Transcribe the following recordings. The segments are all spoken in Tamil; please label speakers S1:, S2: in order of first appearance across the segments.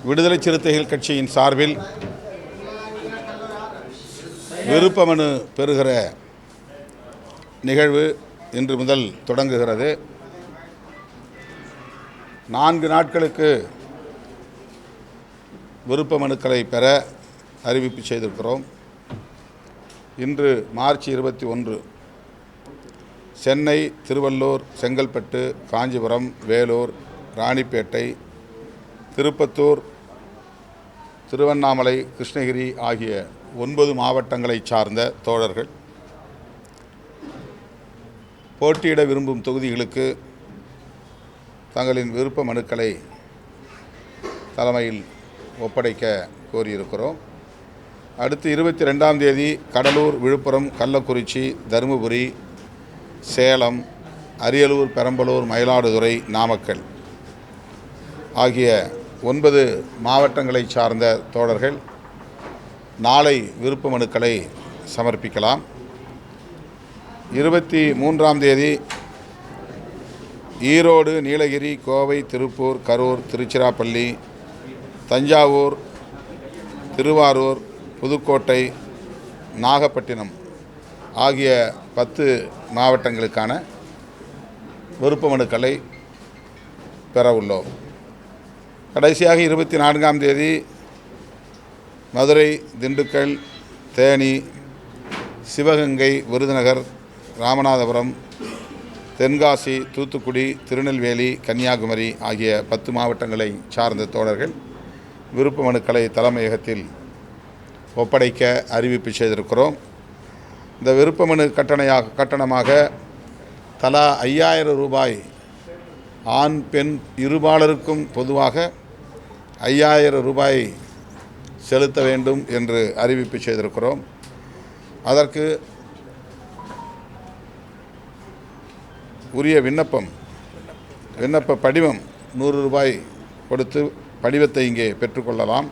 S1: விடுதலை சிறுத்தைகள் கட்சியின் சார்பில் விருப்ப மனு பெறுகிற நிகழ்வு இன்று முதல் தொடங்குகிறது. 4 நாட்களுக்கு விருப்ப மனுக்களை பெற அறிவிப்பு செய்திருக்கிறோம். இன்று மார்ச் 21 சென்னை, திருவள்ளூர், செங்கல்பட்டு, காஞ்சிபுரம், வேலூர், ராணிப்பேட்டை, திருப்பத்தூர், திருவண்ணாமலை, கிருஷ்ணகிரி ஆகிய 9 மாவட்டங்களை சார்ந்த தோழர்கள் போட்டியிட விரும்பும் தொகுதிகளுக்கு தங்களின் விருப்ப மனுக்களை தலைமையில் ஒப்படைக்க கோரியிருக்கிறோம். அடுத்து 22ஆம் தேதி கடலூர், விழுப்புரம், கள்ளக்குறிச்சி, தருமபுரி, சேலம், அரியலூர், பெரம்பலூர், மயிலாடுதுறை, நாமக்கல் ஆகிய 9 மாவட்டங்களை சார்ந்த தோழர்கள் நாளை விருப்ப மனுக்களை சமர்ப்பிக்கலாம். 23ஆம் தேதி ஈரோடு, நீலகிரி, கோவை, திருப்பூர், கரூர், திருச்சிராப்பள்ளி, தஞ்சாவூர், திருவாரூர், புதுக்கோட்டை, நாகப்பட்டினம் ஆகிய 10 மாவட்டங்களுக்கான விருப்ப மனுக்களை பெற உள்ளோம். கடைசியாக 24ஆம் தேதி மதுரை, திண்டுக்கல், தேனி, சிவகங்கை, விருதுநகர், ராமநாதபுரம், தென்காசி, தூத்துக்குடி, திருநெல்வேலி, கன்னியாகுமரி ஆகிய 10 மாவட்டங்களை சார்ந்த தோழர்கள் விருப்ப மனுக்களை தலைமையகத்தில் ஒப்படைக்க அறிவிப்பு செய்திருக்கிறோம். இந்த விருப்ப மனு கட்டணமாக தலா 5000 ரூபாய் ஆண், பெண் இருபாலருக்கும் பொதுவாக 5000 ரூபாய் செலுத்த வேண்டும் என்று அறிவிப்பு செய்திருக்கிறோம். அதற்கு உரிய விண்ணப்ப படிவம் 100 ரூபாய் கொடுத்து படிவத்தை இங்கே பெற்றுக்கொள்ளலாம்.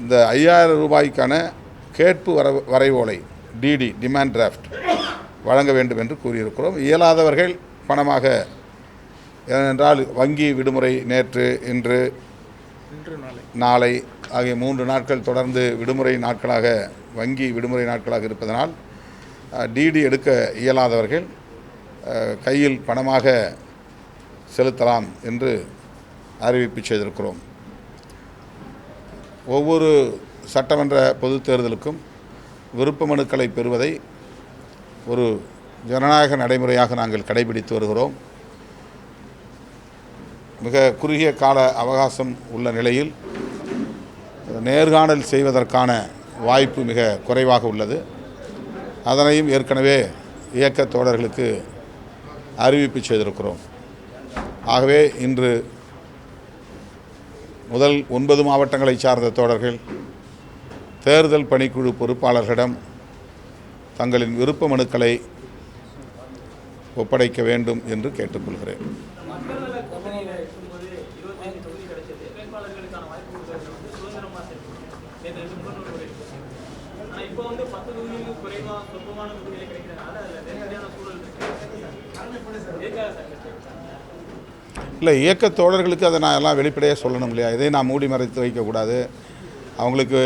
S1: இந்த 5000 ரூபாய்க்கான கேட்பு வரைவோலை டிடி டிமாண்ட் டிராஃப்ட் வழங்க வேண்டும் என்று கூறியிருக்கிறோம். இயலாதவர்கள் பணமாக, ஏனென்றால் வங்கி விடுமுறை நேற்று, இன்று, நாளை ஆகிய 3 நாட்கள் தொடர்ந்து விடுமுறை நாட்களாக, வங்கி விடுமுறை நாட்களாக இருப்பதனால் டிடி எடுக்க இயலாதவர்கள் கையில் பணமாக செலுத்தலாம் என்று அறிவிப்பு செய்திருக்கிறோம். ஒவ்வொரு சட்டமன்ற பொதுத் தேர்தலுக்கும் விருப்ப மனுக்களை பெறுவதை ஒரு ஜனநாயக நடைமுறையாக நாங்கள் கடைபிடித்து வருகிறோம். மிக குறுகிய கால அவகாசம் உள்ள நிலையில் நேர்காணல் செய்வதற்கான வாய்ப்பு மிக குறைவாக உள்ளது. அதனையும் ஏற்கனவே இயக்க தோழர்களுக்கு அறிவிப்பு செய்திருக்கிறோம். ஆகவே இன்று முதல் 9 மாவட்டங்களை சார்ந்த தோழர்கள் தேர்தல் பணிக்குழு பொறுப்பாளர்களிடம் தங்களின் விருப்ப மனுக்களை ஒப்படைக்க வேண்டும் என்று கேட்டுக்கொள்கிறேன். இல்லை, இயக்க தோழர்களுக்கு அதை நான் எல்லாம் வெளிப்படையாக சொல்லணும் இல்லையா? இதை நான் மூடி மறைத்து வைக்கக்கூடாது. அவங்களுக்கு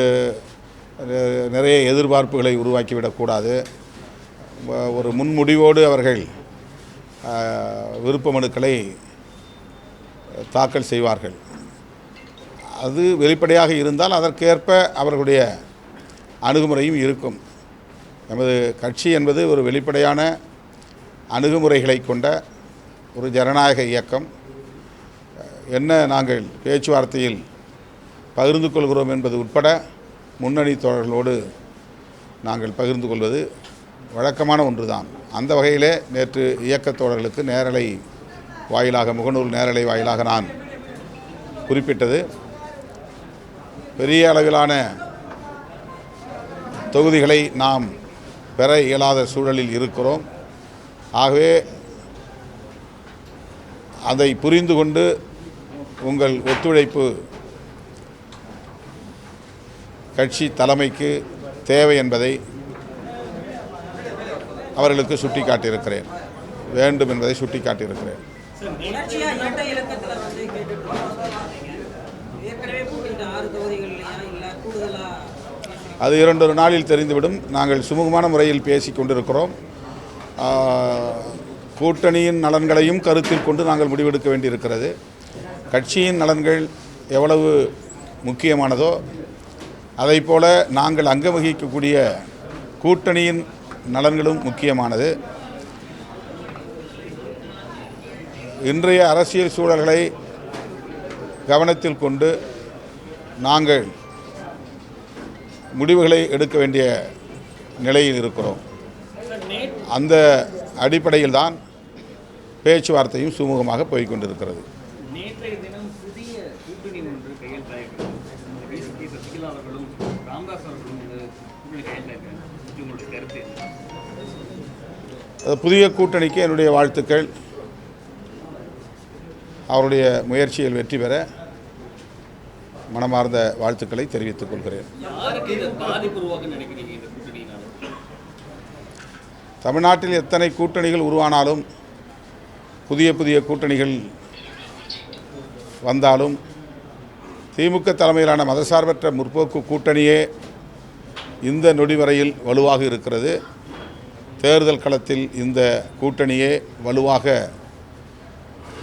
S1: நிறைய எதிர்பார்ப்புகளை உருவாக்கிவிடக்கூடாது. ஒரு முன்முடிவோடு அவர்கள் விருப்ப மனுக்களை தாக்கல் செய்வார்கள். அது வெளிப்படையாக இருந்தால் அதற்கேற்ப அவர்களுடைய அணுகுமுறையும் இருக்கும். நமது கட்சி என்பது ஒரு வெளிப்படையான அணுகுமுறைகளை கொண்ட ஒரு ஜனநாயக இயக்கம். என்ன நாங்கள் பேச்சுவார்த்தையில் பகிர்ந்து கொள்கிறோம் என்பது உட்பட முன்னணி தோழர்களோடு நாங்கள் பகிர்ந்து கொள்வது வழக்கமான ஒன்றுதான். அந்த வகையிலே நேற்று இயக்க தோழர்களுக்கு நேரலை வாயிலாக, முகநூல் நேரலை வாயிலாக நான் குறிப்பிட்டது, பெரிய அளவிலான தொகுதிகளை நாம் பெற இயலாத சூழலில் இருக்கிறோம். ஆகவே அதை புரிந்து கொண்டு உங்கள் ஒத்துழைப்பு கட்சி தலைமைக்கு தேவை என்பதை அவர்களுக்கு சுட்டிக்காட்டியிருக்கிறேன், வேண்டும் என்பதை சுட்டிக்காட்டியிருக்கிறேன். அது 2 நாளில் தெரிந்துவிடும். நாங்கள் சுமூகமான முறையில் பேசி கொண்டிருக்கிறோம். கூட்டணியின் நலன்களையும் கருத்தில் கொண்டு நாங்கள் முடிவெடுக்க வேண்டியிருக்கிறது. கட்சியின் நலன்கள் எவ்வளவு முக்கியமானதோ அதைப்போல நாங்கள் அங்கம் வகிக்கக்கூடிய கூட்டணியின் நலன்களும் முக்கியமானது. இன்றைய அரசியல் சூழல்களை கவனத்தில் கொண்டு நாங்கள் முடிவுகளை எடுக்க வேண்டிய நிலையில் இருக்கிறோம். அந்த அடிப்படையில் தான் பேச்சுவார்த்தையும் சுமூகமாக போய்கொண்டிருக்கிறது.
S2: நேற்றைய தினம் புதிய கூட்டணி ஒன்று கையெழுத்தாயிருக்கிறது. சசிகலா அவர்களும் ராமதாஸ் அவர்களும் உங்களுடைய கருத்து?
S1: புதிய கூட்டணிக்கு என்னுடைய வாழ்த்துக்கள். அவருடைய முயற்சியில் வெற்றி பெற மனமார்ந்த வாழ்த்துக்களை தெரிவித்துக் கொள்கிறேன். தமிழ்நாட்டில் எத்தனை கூட்டணிகள் உருவானாலும் புதிய புதிய கூட்டணிகள் வந்தாலும் திமுக தலைமையிலான மதசார்பற்ற முற்போக்கு கூட்டணியே இந்த நொடி வரையில் வலுவாக இருக்கிறது. தேர்தல் களத்தில் இந்த கூட்டணியே வலுவாக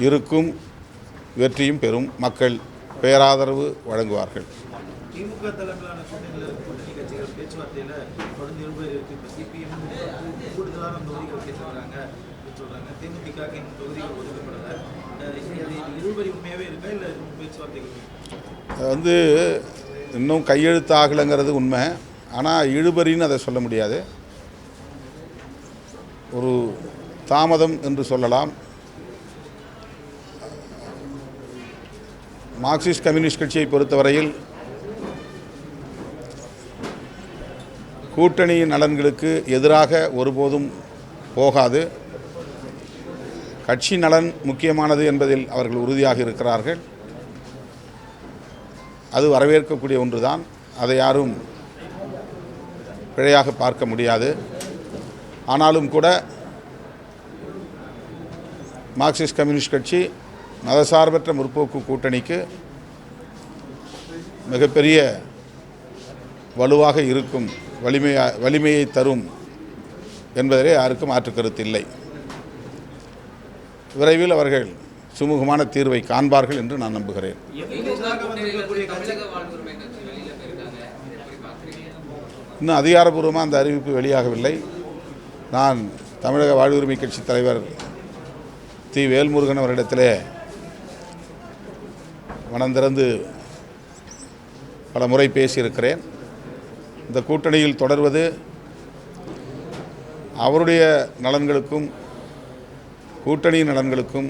S1: இருக்கும். வெற்றியும் பெறும். மக்கள் பேராதரவு வழங்குவார்கள்.
S3: திமுக தலைமையிலான கூட்டணி கட்சிகள் பேச்சுவார்த்தையில் தொடர்ந்து கூடுதலான தொகுதிகள் கேட்டுறாங்க சொல்றாங்க. தேமுதிக தொகுதிகள் ஒதுக்கப்படலை. இழுபறி உண்மையாகவே இருக்கா இல்லை பேச்சுவார்த்தைகள்
S1: இன்னும் கையெழுத்து ஆகலைங்கிறது உண்மை. ஆனால் இழுபறின்னு அதை சொல்ல முடியாது. ஒரு தாமதம் என்று சொல்லலாம். மார்க்சிஸ்ட் கம்யூனிஸ்ட் கட்சியை பொறுத்தவரையில் கூட்டணியின் நலன்களுக்கு எதிராக ஒருபோதும் போகாது. கட்சி நலன் முக்கியமானது என்பதில் அவர்கள் உறுதியாக இருக்கிறார்கள். அது வரவேற்கக்கூடிய ஒன்றுதான். அதை யாரும் பிழையாக பார்க்க முடியாது. ஆனாலும் கூட மார்க்சிஸ்ட் கம்யூனிஸ்ட் கட்சி மதசார்பற்ற முற்போக்கு கூட்டணிக்கு மிகப்பெரிய வலுவாக இருக்கும், வலிமையை தரும் என்பதிலே யாருக்கும் மாற்று கருத்து இல்லை. விரைவில் அவர்கள் சுமூகமான தீர்வை காண்பார்கள் என்று நான் நம்புகிறேன். இன்னும் அதிகாரப்பூர்வமாக அந்த அறிவிப்பு வெளியாகவில்லை. நான் தமிழக வாழ்வுரிமை கட்சி தலைவர் தி. வேல்முருகன் அவரிடத்திலே மனந்திறந்து பல முறை பேசியிருக்கிறேன். இந்த கூட்டணியில் தொடர்வது அவருடைய நலன்களுக்கும் கூட்டணியின் நலன்களுக்கும்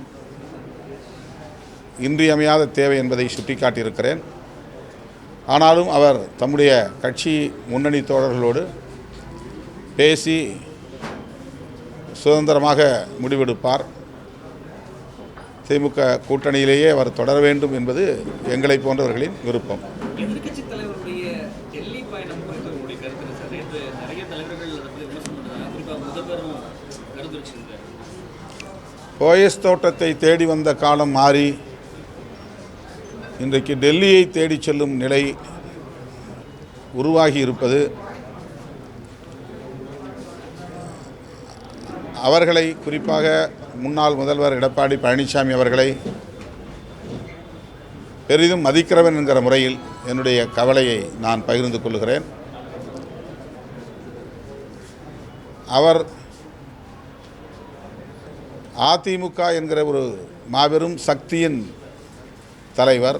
S1: இன்றியமையாத தேவை என்பதை சுட்டிக்காட்டியிருக்கிறேன். ஆனாலும் அவர் தம்முடைய கட்சி முன்னணி தோழர்களோடு பேசி சுதந்திரமாக முடிவெடுப்பார். திமுக கூட்டணியிலேயே அவர் தொடர வேண்டும் என்பது எங்களை போன்றவர்களின் விருப்பம்.
S2: எதிர்க்கட்சி தலைவருடைய டெல்லி பயணம் குறித்து உங்களுடைய கருத்து சார்? நேற்று நிறைய தலைவர்கள் குறிப்பாக முதல்வரும் கருத்து வச்சிருந்தார்.
S1: ஓஎஸ் தோட்டத்தை தேடி வந்த காலம் மாறி இன்றைக்கு டெல்லியை தேடி செல்லும் நிலை உருவாகி இருப்பது அவர்களை, குறிப்பாக முன்னாள் முதல்வர் எடப்பாடி பழனிசாமி அவர்களை பெரிதும் மதிக்கிறவன் என்கிற முறையில் என்னுடைய கவலையை நான் பகிர்ந்து கொள்கிறேன். அவர் அதிமுக என்கிற ஒரு மாபெரும் சக்தியின் தலைவர்.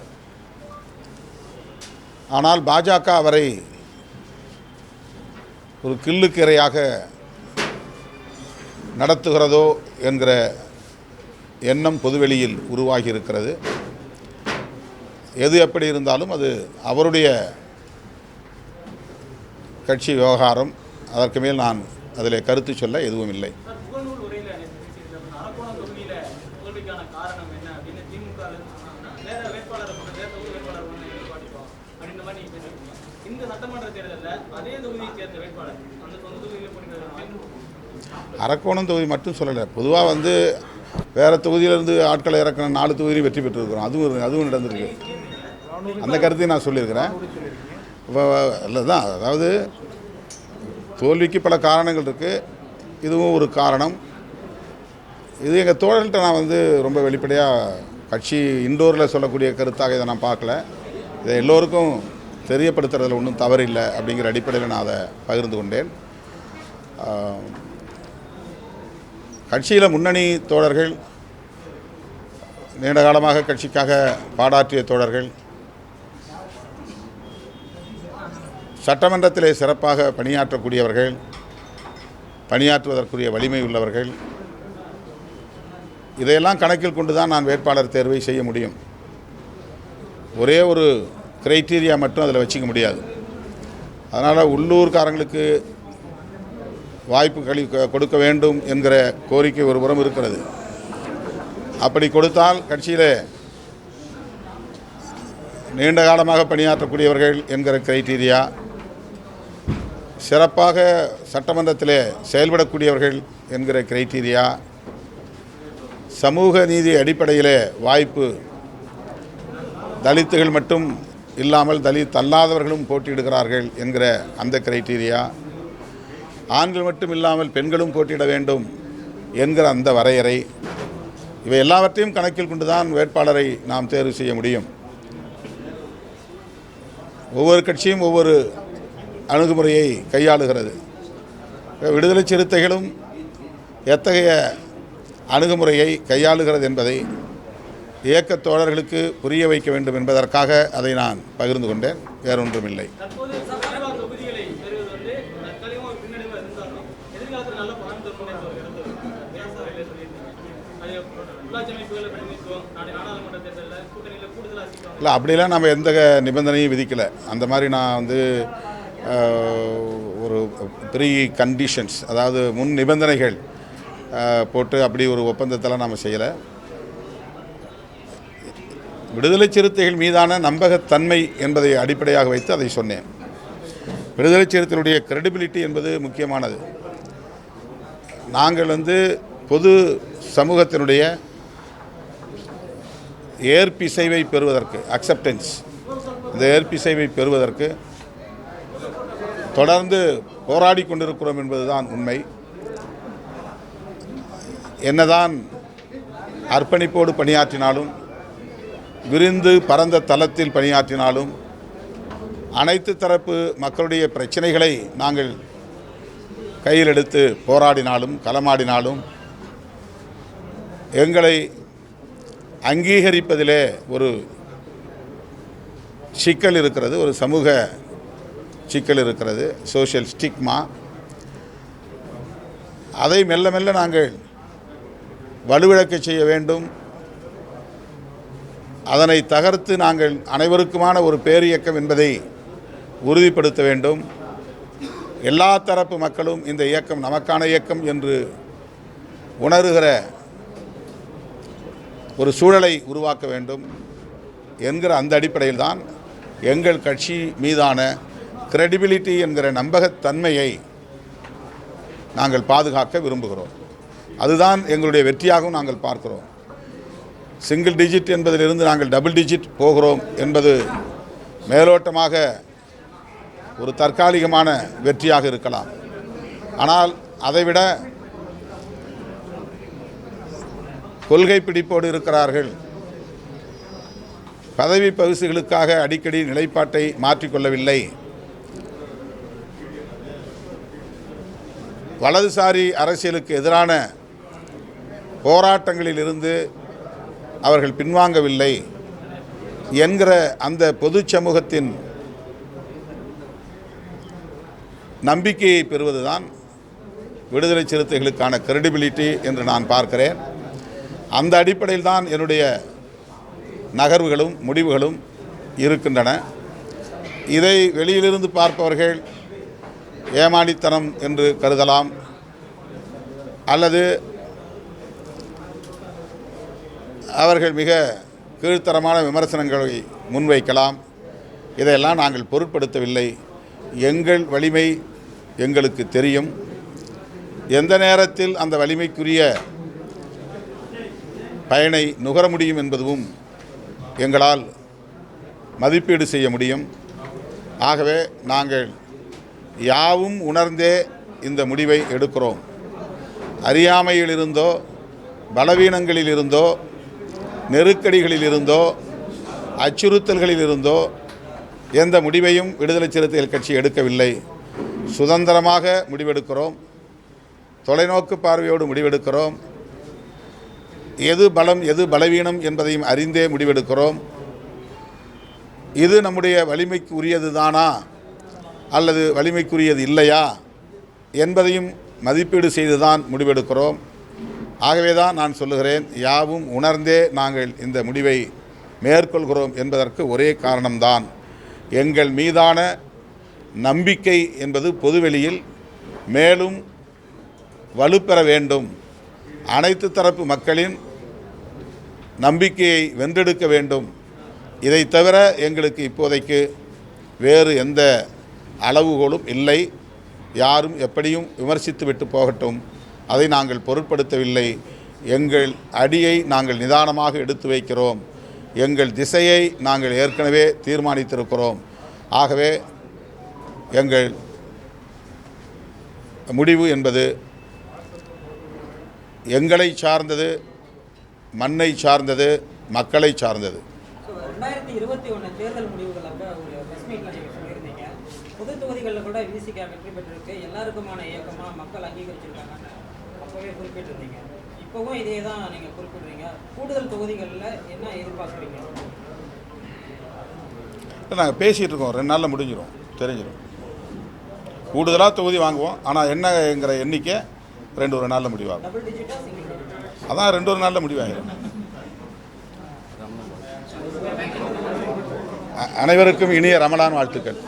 S1: ஆனால் பாஜக அவரை ஒரு கிள்ளுக்கிரையாக நடத்துகிறதோ என்கிற எண்ணம் பொதுவெளியில் உருவாகி இருக்கிறது. எது எப்படி இருந்தாலும் அது அவருடைய கட்சி விவகாரம். அதற்கு மேல் நான் அதில் கருத்து சொல்ல எதுவும் இல்லை. அரக்கோணம் தொகுதி மட்டும் சொல்லலை, பொதுவாக வேறு தொகுதியிலேருந்து ஆட்களை இறக்கின 4 தொகுதியும் வெற்றி பெற்றிருக்கிறோம். அதுவும் நடந்திருக்கு. அந்த கருத்தையும் நான் சொல்லியிருக்கிறேன். இல்லை தான், அதாவது தோல்விக்கு பல காரணங்கள் இருக்குது, இதுவும் ஒரு காரணம். இது எங்கள் தோழர்கள்ட்ட நான் ரொம்ப வெளிப்படையாக கட்சி இண்டோரில் சொல்லக்கூடிய கருத்தாக இதை நான் பார்க்கல. இதை எல்லோருக்கும் தெரியப்படுத்துறதுல ஒன்றும் தவறில்லை அப்படிங்கிற அடிப்படையில் நான் அதை பகிர்ந்து கொண்டேன். கட்சியில் முன்னணி தோழர்கள், நீண்ட காலமாக கட்சிக்காக பாடாற்றிய தோழர்கள், சட்டமன்றத்திலே சிறப்பாக பணியாற்றக்கூடியவர்கள், பணியாற்றுவதற்குரிய வலிமை உள்ளவர்கள், இதையெல்லாம் கணக்கில் கொண்டு தான் நான் வேட்பாளர் தேர்வை செய்ய முடியும். ஒரே ஒரு கிரைட்டீரியா மட்டும் அதில் வச்சுக்க முடியாது. அதனால் உள்ளூர்காரங்களுக்கு வாய்ப்பு கொடுக்க வேண்டும் என்கிற கோரிக்கை ஒரு புறம் இருக்கிறது. அப்படி கொடுத்தால் கட்சியில் நீண்ட காலமாக பணியாற்றக்கூடியவர்கள் என்கிற கிரைட்டீரியா, சிறப்பாக சட்டமன்றத்தில் செயல்படக்கூடியவர்கள் என்கிற கிரைட்டீரியா, சமூக நீதி அடிப்படையில் வாய்ப்பு தலித்துகள் மட்டும் இல்லாமல் தலித் அல்லாதவர்களும் போட்டியிடுகிறார்கள் என்கிற அந்த கிரைட்டீரியா, ஆண்கள் மட்டும் இல்லாமல் பெண்களும் போட்டியிட வேண்டும் என்கிற அந்த வரையறை, இவை எல்லாவற்றையும் கணக்கில் கொண்டுதான் வேட்பாளரை நாம் தேர்வு செய்ய முடியும். ஒவ்வொரு கட்சியும் ஒவ்வொரு அணுகுமுறையை கையாளுகிறது. விடுதலை சிறுத்தைகளும் எத்தகைய அணுகுமுறையை கையாளுகிறது என்பதை இயக்கத் தோழர்களுக்கு புரிய வைக்க வேண்டும் என்பதற்காக அதை நான் பகிர்ந்து கொண்டேன், வேறொன்றுமில்லை. இல்லை, அப்படிலாம் நம்ம எந்த நிபந்தனையும் விதிக்கலை. அந்த மாதிரி நான் ஒரு ப்ரீ கண்டிஷன்ஸ், அதாவது முன் நிபந்தனைகள் போட்டு அப்படி ஒரு ஒப்பந்தத்தெல்லாம் நாம் செய்யலை. விடுதலை சிறுத்தைகள் மீதான நம்பகத்தன்மை என்பதை அடிப்படையாக வைத்து அதை சொன்னேன். விடுதலை சிறுத்தைகளுடைய கிரெடிபிலிட்டி என்பது முக்கியமானது. நாங்கள் பொது சமூகத்தினுடைய ஏற்பிசைவை பெறுவதற்கு, அக்செப்டன்ஸ், இந்த ஏற்பிசைவை பெறுவதற்கு தொடர்ந்து போராடி கொண்டிருக்கிறோம் என்பதுதான் உண்மை. என்னதான் அர்ப்பணிப்போடு பணியாற்றினாலும், விரிந்து பரந்த தளத்தில் பணியாற்றினாலும், அனைத்து தரப்பு மக்களுடைய பிரச்சனைகளை நாங்கள் கையில் எடுத்து போராடினாலும், களமாடினாலும், எங்களை அங்கீகரிப்பதிலே ஒரு சிக்கல் இருக்கிறது, ஒரு சமூக சிக்கல் இருக்கிறது, சோஷியல் ஸ்டிக்மா. அதை மெல்ல மெல்ல நாங்கள் வலுவிழக்க செய்ய வேண்டும். அதனை தகர்த்து நாங்கள் அனைவருக்குமான ஒரு பேரியக்கம் என்பதை உறுதிப்படுத்த வேண்டும். எல்லா தரப்பு மக்களும் இந்த இயக்கம் நமக்கான இயக்கம் என்று உணர்கிற ஒரு சூழலை உருவாக்க வேண்டும் என்கிற அந்த அடிப்படையில் தான் எங்கள் கட்சி மீதான கிரெடிபிலிட்டி என்கிற நம்பகத்தன்மையை நாங்கள் பாதுகாக்க விரும்புகிறோம். அதுதான் எங்களுடைய வெற்றியாகவும் நாங்கள் பார்க்கிறோம். சிங்கிள் டிஜிட் என்பதிலிருந்து நாங்கள் டபுள் டிஜிட் போகிறோம் என்பது மேலோட்டமாக ஒரு தற்காலிகமான வெற்றியாக இருக்கலாம். ஆனால் அதைவிட கொள்கை பிடிப்போடு இருக்கிறார்கள். பதவி பரிசுகளுக்காக அடிக்கடி நிலைப்பாட்டை மாற்றிக்கொள்ளவில்லை. வலதுசாரி அரசியலுக்கு எதிரான போராட்டங்களில் இருந்து அவர்கள் பின்வாங்கவில்லை என்கிற அந்த பொது சமூகத்தின் நம்பிக்கையை பெறுவதுதான் விடுதலை சிறுத்தைகளுக்கான கிரெடிபிலிட்டி என்று நான் பார்க்கிறேன். அந்த அடிப்படையில் தான் என்னுடைய நகர்வுகளும் முடிவுகளும் இருக்கின்றன. இதை வெளியிலிருந்து பார்ப்பவர்கள் ஏமாளித்தனம் என்று கருதலாம், அல்லது அவர்கள் மிக கீழ்த்தரமான விமர்சனங்களை முன்வைக்கலாம். இதையெல்லாம் நாங்கள் பொருட்படுத்தவில்லை. எங்கள் வலிமை எங்களுக்கு தெரியும். எந்த நேரத்தில் அந்த வலிமைக்குரிய பயனை நுகர முடியும் என்பதும் எங்களால் மதிப்பீடு செய்ய முடியும். ஆகவே நாங்கள் யாவும் உணர்ந்தே இந்த முடிவை எடுக்கிறோம். அறியாமையிலிருந்தோ பலவீனங்களிலிருந்தோ நெருக்கடிகளிலிருந்தோ அச்சுறுத்தல்களிலிருந்தோ எந்த முடிவையும் விடுதலை சிறுத்தைகள் கட்சி எடுக்கவில்லை. சுதந்திரமாக முடிவெடுக்கிறோம். தொலைநோக்கு பார்வையோடு முடிவெடுக்கிறோம். எது பலம் எது பலவீனம் என்பதையும் அறிந்தே முடிவெடுக்கிறோம். இது நம்முடைய வலிமைக்கு உரியது தானா அல்லது வலிமைக்குரியது இல்லையா என்பதையும் மதிப்பீடு செய்துதான் முடிவெடுக்கிறோம். ஆகவே தான் நான் சொல்லுகிறேன், யாவும் உணர்ந்தே நாங்கள் இந்த முடிவை மேற்கொள்கிறோம் என்பதற்கு ஒரே காரணம்தான் எங்கள் மீதான நம்பிக்கை என்பது பொதுவெளியில் மேலும் வலுப்பெற வேண்டும். அனைத்து தரப்பு மக்களின் நம்பிக்கையை வென்றெடுக்க வேண்டும். இதை தவிர எங்களுக்கு இப்போதைக்கு வேறு எந்த அளவுகோலும் இல்லை. யாரும் எப்படியும் விமர்சித்து விட்டு போகட்டும், அதை நாங்கள் பொருட்படுத்தவில்லை. எங்கள் அடியை நாங்கள் நிதானமாக எடுத்து வைக்கிறோம். எங்கள் திசையை நாங்கள் ஏற்கனவே தீர்மானித்திருக்கிறோம். ஆகவே எங்கள் முடிவு என்பது எங்களை சார்ந்தது, மண்ணை சார்ந்தது, மக்களை சார்ந்தது.
S4: 2021 தேர்தல் முடிவுகள் அப்போ ஒரு பிரஸ் மீட்டில் நீங்கள் சொல்லியிருந்தீங்க, பொது தொகுதிகளில் கூட விசிகா வெற்றி பெற்றிருக்கு, எல்லாருக்குமான இயக்கமாக மக்கள் அங்கீகரிச்சிருக்காங்கன்னு அப்போவே குறிப்பிட்டிருந்தீங்க. இப்போவும் இதே தான் நீங்கள் குறிப்பிட்றீங்க. கூடுதல் தொகுதிகளில் என்ன எதிர்பார்க்குறீங்க?
S1: நாங்கள் பேசிகிட்டு இருக்கோம். 2 நாளில் முடிஞ்சிடும், தெரிஞ்சிடும். கூடுதலாக தொகுதி வாங்குவோம். ஆனால் என்னங்கிற எண்ணிக்கை 2 நாளில் முடிவாகும்.
S4: டபுள் டிஜிட்டா சிங்கிள் டிஜிட்டா?
S1: அதான் 2 நாளில் முடிவாகிடும். அனைவருக்கும் இனிய ரமலான் வாழ்த்துக்கள்.